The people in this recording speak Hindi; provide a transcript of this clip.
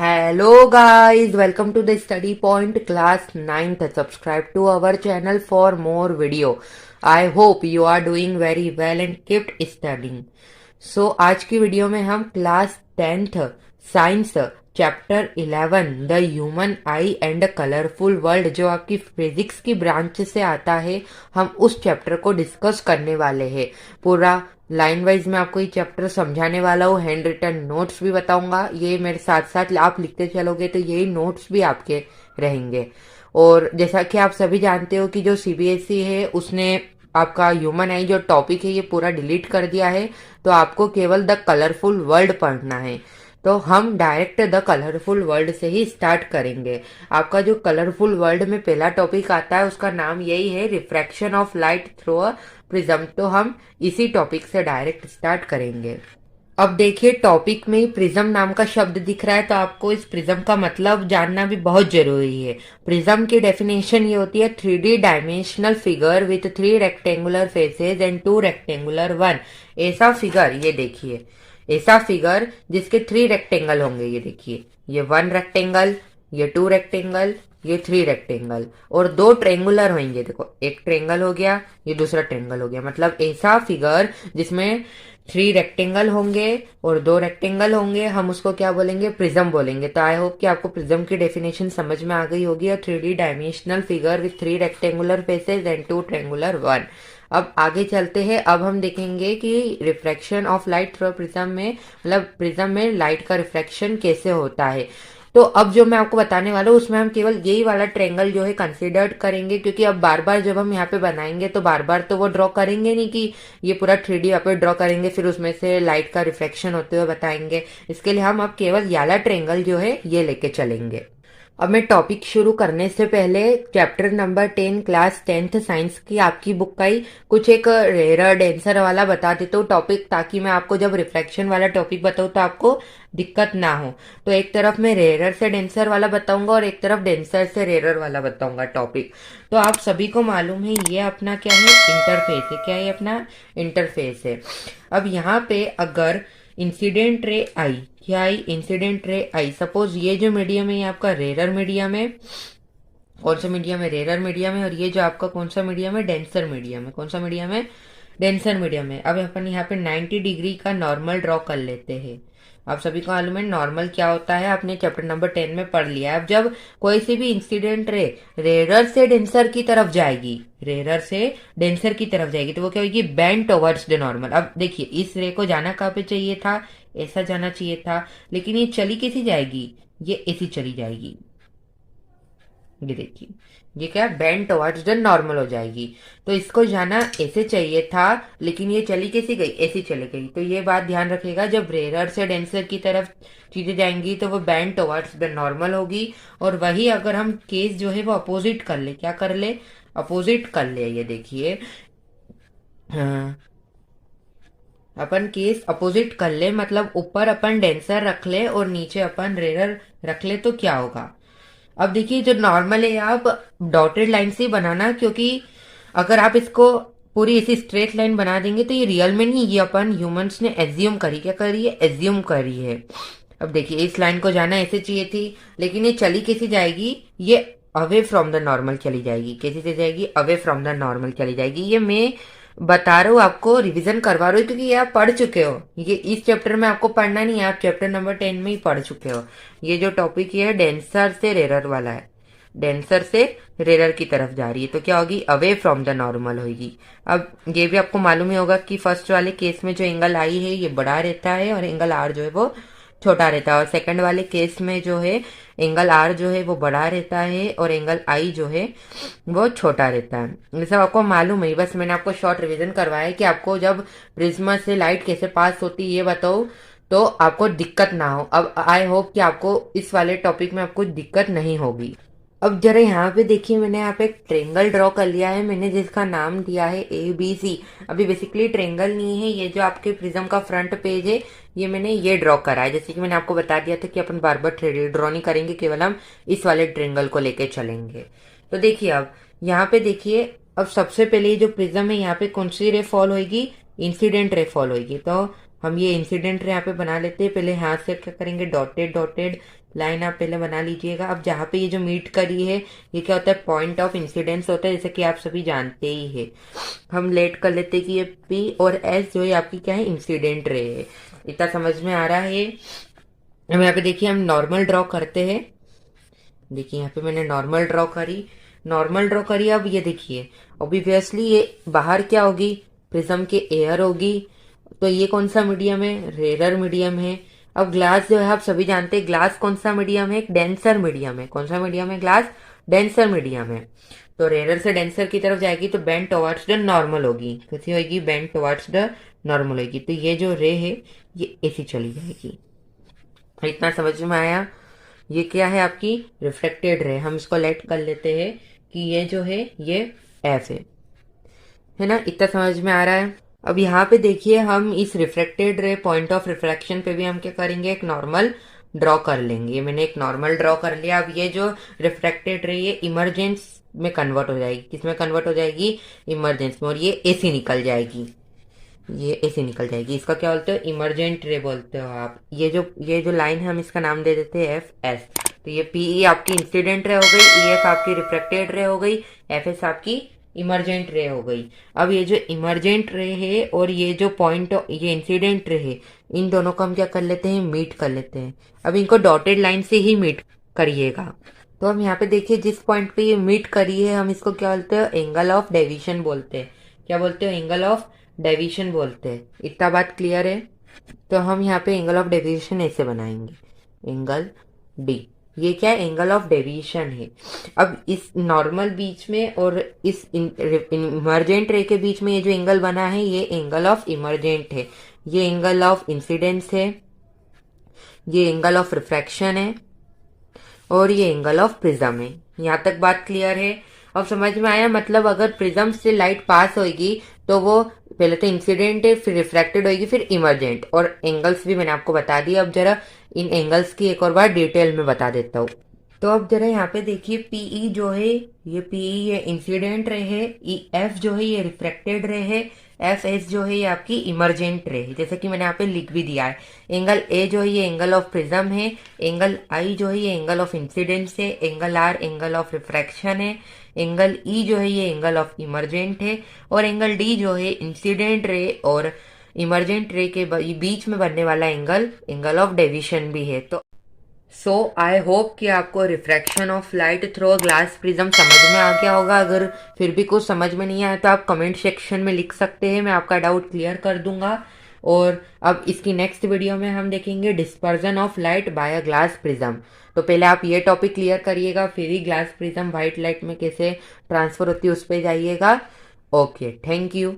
Hello guys, welcome to the study point class 9th. Subscribe to our channel for more video. I hope you are doing very well and kept studying. So आज की वीडियो में हम class 10th science chapter 11 the human I and colourful world जो आपकी फिजिक्स की ब्रांच से आता है, हम उस चैप्टर को डिस्कस करने वाले हैं। पूरा लाइन वाइज में आपको ये चैप्टर समझाने वाला हूँ, हैंड रिटन नोट्स भी बताऊंगा। ये मेरे साथ साथ आप लिखते चलोगे तो यही नोट्स भी आपके रहेंगे। और जैसा कि आप सभी जानते हो कि जो सीबीएसई है उसने आपका ह्यूमन आई जो टॉपिक है ये पूरा डिलीट कर दिया है, तो आपको केवल द कलरफुल वर्ल्ड पढ़ना है। तो हम डायरेक्ट द कलरफुल वर्ल्ड से ही स्टार्ट करेंगे। आपका जो कलरफुल वर्ल्ड में पहला टॉपिक आता है उसका नाम यही है, refraction of light through a prism. तो हम इसी टॉपिक से डायरेक्ट स्टार्ट करेंगे। अब देखिए, टॉपिक में ही प्रिज्म नाम का शब्द दिख रहा है, तो आपको इस प्रिज्म का मतलब जानना भी बहुत जरूरी है। प्रिज्म की डेफिनेशन ये होती है 3D dimensional figure with 3 rectangular faces and 2 rectangular one. ऐसा फिगर, ये देखिए, ऐसा फिगर जिसके 3 रेक्टेंगल होंगे। ये देखिए, ये 1 रेक्टेंगल, ये 2 रेक्टेंगल, ये 3 रेक्टेंगल और 2 ट्रेंगुलर होंगे। देखो, एक ट्रेंगल हो गया, ये दूसरा ट्रेंगल हो गया। मतलब ऐसा फिगर जिसमें 3 रेक्टेंगल होंगे और 2 रेक्टेंगल होंगे, हम उसको क्या बोलेंगे? प्रिज्म बोलेंगे। तो आई होप कि आपको प्रिज्म की डेफिनेशन समझ में आ गई होगी। और 3D dimensional figure with 3 rectangular faces and 2 triangular one. अब आगे चलते हैं। अब हम देखेंगे कि refraction of light through prism में, मतलब प्रिज्म में लाइट का रिफ्रैक्शन कैसे होता है। तो अब जो मैं आपको बताने वाला हूँ उसमें हम केवल यही वाला ट्रायंगल जो है कंसीडर करेंगे, क्योंकि अब बार बार जब हम यहाँ पे बनाएंगे तो बार बार तो वो ड्रॉ करेंगे नहीं कि ये पूरा 3D यहाँ पे ड्रॉ करेंगे फिर उसमें से लाइट का रिफ्लेक्शन होते हुए बताएंगे। इसके लिए हम अब केवल ये वाला ट्रायंगल जो है ये लेके चलेंगे। अब मैं टॉपिक शुरू करने से पहले chapter number 10 class 10th science की आपकी बुक का ही कुछ एक रेयर डेंसर वाला बता देता हूँ टॉपिक, ताकि मैं आपको जब रिफ्लेक्शन वाला टॉपिक बताऊँ तो आपको दिक्कत ना हो। तो एक तरफ मैं रेयर से डेंसर वाला बताऊंगा और एक तरफ डेंसर से रेयर वाला बताऊंगा टॉपिक। तो आप सभी को मालूम है ये अपना क्या है? इंटरफेस है। क्या है? अपना इंटरफेस है। अब यहाँ पे अगर इंसिडेंट रे आई, क्या आई? इंसिडेंट रे आई। सपोज ये जो मीडियम है ये आपका रेयर मीडियम है। कौन सा मीडियम है? रेयर मीडियम है। और ये जो आपका कौन सा मीडियम है? डेंसर मीडियम है। कौन सा मीडियम है? डेंसर मीडियम है। अब अपन यहाँ पे 90 डिग्री का नॉर्मल ड्रॉ कर लेते हैं। आप सभी को मालूम है नॉर्मल क्या होता है, आपने चैप्टर नंबर 10 में पढ़ लिया है। अब जब कोई सी भी इंसिडेंट रे रेयर से डेंसर की तरफ जाएगी, रेयर से डेंसर की तरफ जाएगी, तो वो क्या होगी? Bend towards the normal. अब देखिए, इस रे को जाना कहाँ पे चाहिए था? ऐसा जाना चाहिए था, लेकिन ये चली कैसी जाएगी? ये ऐसी चली जाएगी। ये देखिए, ये क्या? बेंड टुवर्ड्स द नॉर्मल हो जाएगी। तो इसको जाना ऐसे चाहिए था, लेकिन ये चली कैसी गई? ऐसी चली गई। तो ये बात ध्यान रखेगा, जब रेयर से डेंसर की तरफ चीजें जाएंगी तो वो बेंड टुवर्ड्स द नॉर्मल होगी। और वही अगर हम केस जो है वो अपोजिट कर ले, क्या कर ले? अपोजिट कर ले। ये देखिए, अपन केस अपोजिट कर ले, मतलब ऊपर अपन डेंसर रख ले और नीचे अपन रेयर रख ले, तो क्या होगा? अब देखिए, जो नॉर्मल है आप डॉटेड लाइन से ही बनाना, क्योंकि अगर आप इसको पूरी ऐसी स्ट्रेट लाइन बना देंगे तो ये रियल में नहीं, ये अपन ह्यूमंस ने एज्यूम करी। क्या करी है? एज्यूम करी है। अब देखिए, इस लाइन को जाना ऐसे चाहिए थी, लेकिन ये चली कैसी जाएगी? ये अवे फ्रॉम द नॉर्मल चली जाएगी। कैसे से जाएगी? अवे फ्रॉम द नॉर्मल चली जाएगी। ये मैं बता रहा हूँ, आपको रिवीजन करवा रहा हूँ, क्योंकि ये आप पढ़ चुके हो। ये इस चैप्टर में आपको पढ़ना नहीं है, आप चैप्टर नंबर 10 में ही पढ़ चुके हो। ये जो टॉपिक ये है डेंसर से रेयर वाला है, डेंसर से रेयर की तरफ जा रही है, तो क्या होगी? अवे फ्रॉम द नॉर्मल होगी। अब ये भी आपको मालूम ही होगा कि फर्स्ट वाले केस में जो एंगल आई है ये बड़ा रहता है और एंगल आर जो है वो छोटा रहता है, और सेकंड वाले केस में जो है एंगल आर जो है वो बड़ा रहता है और एंगल आई जो है वो छोटा रहता है। ये सब आपको मालूम है, बस मैंने आपको शॉर्ट रिवीजन करवाया है कि आपको जब प्रिज्म से लाइट कैसे पास होती है ये बताओ, तो आपको दिक्कत ना हो। अब आई होप कि आपको इस वाले टॉपिक में आपको दिक्कत नहीं होगी। अब जरा यहाँ पे देखिए, मैंने यहाँ पे एक ट्रेंगल ड्रॉ कर लिया है, मैंने जिसका नाम दिया है ABC। अभी बेसिकली ट्रेंगल नहीं है, ये जो आपके प्रिज्म का फ्रंट पेज है ये मैंने ये ड्रॉ करा है। जैसे कि मैंने आपको बता दिया था कि अपन बार बार 3D ड्रॉ नहीं करेंगे, केवल हम इस वाले ट्रेंगल को लेके चलेंगे। तो देखिए, अब यहाँ पे देखिए, अब सबसे पहले ये जो प्रिज्म है यहाँ पे कौन सी रे फॉल होगी? इंसिडेंट रे फॉल होगी। तो हम ये इंसिडेंट यहाँ पे बना लेते हैं। पहले हाथ से क्या करेंगे? डॉटेड डॉटेड लाइन आप पहले बना लीजिएगा। अब जहाँ पे ये जो मीट करी है ये क्या होता है, पॉइंट ऑफ इंसिडेंस होता है, जैसे कि आप सभी जानते ही है। हम लेट कर लेते हैं कि ये पी और एस जो है आपकी क्या है, इंसिडेंट रे है। इतना समझ में आ रहा है। अब यहाँ पे देखिए हम नॉर्मल ड्रॉ करते हैं। देखिए यहाँ पे मैंने नॉर्मल ड्रॉ करी, नॉर्मल ड्रॉ करी। अब ये देखिए ऑब्वियसली ये बाहर क्या होगी, प्रिज्म के एयर होगी। तो ये कौन सा मीडियम है, रेयर मीडियम है। अब ग्लास जो है आप सभी जानते हैं ग्लास कौन सा मीडियम है, एक डेंसर मीडियम है। कौन सा मीडियम है, ग्लास डेंसर मीडियम है। तो रेयर से डेंसर की तरफ जाएगी तो बेंड टुवर्ड्स द नॉर्मल होगी। कैसी होगी, बेंड टुवर्ड्स द नॉर्मल होगी। तो ये जो रे है ये ऐसी चली जाएगी। इतना समझ में आया। ये क्या है, आपकी रिफ्लेक्टेड रे। हम इसको लेट कर लेते हैं कि ये जो है ये एफ है ना। इतना समझ में आ रहा है। अब यहाँ पे देखिए हम इस reflected ray point of reflection पे भी हम क्या करेंगे, एक नॉर्मल ड्रॉ कर लेंगे। मैंने एक नॉर्मल ड्रॉ कर लिया। अब ये जो रिफ्लेक्टेड रे ये इमरजेंस में कन्वर्ट हो जाएगी। किसमें कन्वर्ट हो जाएगी, इमरजेंस में। और ये ऐसी निकल जाएगी, ये ऐसे निकल जाएगी। इसका क्या बोलते हो, इमरजेंट रे बोलते हो आप। ये जो लाइन है हम इसका नाम दे देते हैं एफ एस। तो ये पीई आपकी इंसिडेंट रे हो गई, ई एफ आपकी रिफ्लेक्टेड रे हो गई, एफ एस आपकी इमरजेंट रे हो गई। अब ये जो इमरजेंट रे है और ये जो पॉइंट ये इंसिडेंट रे है, इन दोनों को हम क्या कर लेते हैं, मीट कर लेते हैं। अब इनको डॉटेड लाइन से ही मीट करिएगा। तो हम यहाँ पे देखिए जिस पॉइंट पे ये मीट करी है हम इसको क्या बोलते हैं, एंगल ऑफ डेविएशन बोलते हैं। क्या बोलते हो, एंगल ऑफ डेविएशन बोलते हैं। इतना बात क्लियर है। तो हम यहाँ पे एंगल ऑफ डेविएशन ऐसे बनाएंगे, एंगल डी। ये क्या है, एंगल ऑफ डेविएशन है। अब इस नॉर्मल बीच में और इस इमरजेंट रे के बीच में ये जो एंगल बना है ये एंगल ऑफ इमरजेंट है। ये एंगल ऑफ इंसिडेंस है, ये एंगल ऑफ रिफ्रैक्शन है और ये एंगल ऑफ प्रिज्म है। यहाँ तक बात क्लियर है। अब समझ में आया। मतलब अगर प्रिज्म से लाइट पास होगी तो वो पहले तो इंसिडेंट है, फिर रिफ्रैक्टेड होगी, फिर इमरजेंट। और एंगल्स भी मैंने आपको बता दिया। अब जरा इन एंगल्स की एक और बार डिटेल में बता देता हूँ। तो अब जरा यहाँ पे देखिए पीई जो है ये पीई ये इंसिडेंट रे है, ई एफ जो है ये रिफ्रैक्टेड रे है, एफ एस जो है ये आपकी इमरजेंट रे है। जैसे कि मैंने यहाँ पे लिख भी दिया है। एंगल ए जो है ये एंगल ऑफ प्रिज्म है, एंगल आई जो है ये एंगल ऑफ इंसिडेंस है, angle R angle of refraction है, एंगल ई जो है ये एंगल ऑफ इमरजेंट है, और एंगल डी जो है इंसिडेंट रे और इमरजेंट रे के बीच में बनने वाला एंगल एंगल ऑफ डेविएशन भी है। तो सो आई होप कि आपको refraction of light through glass prism समझ में आ गया होगा। अगर फिर भी कुछ समझ में नहीं आया तो आप कमेंट सेक्शन में लिख सकते हैं, मैं आपका डाउट क्लियर कर दूंगा। और अब इसकी नेक्स्ट वीडियो में हम देखेंगे dispersion of light by a glass prism. तो पहले आप ये टॉपिक क्लियर करिएगा, फिर ही ग्लास प्रिज्म व्हाइट लाइट में कैसे ट्रांसफर होती है उस पर जाइएगा। Okay, thank you.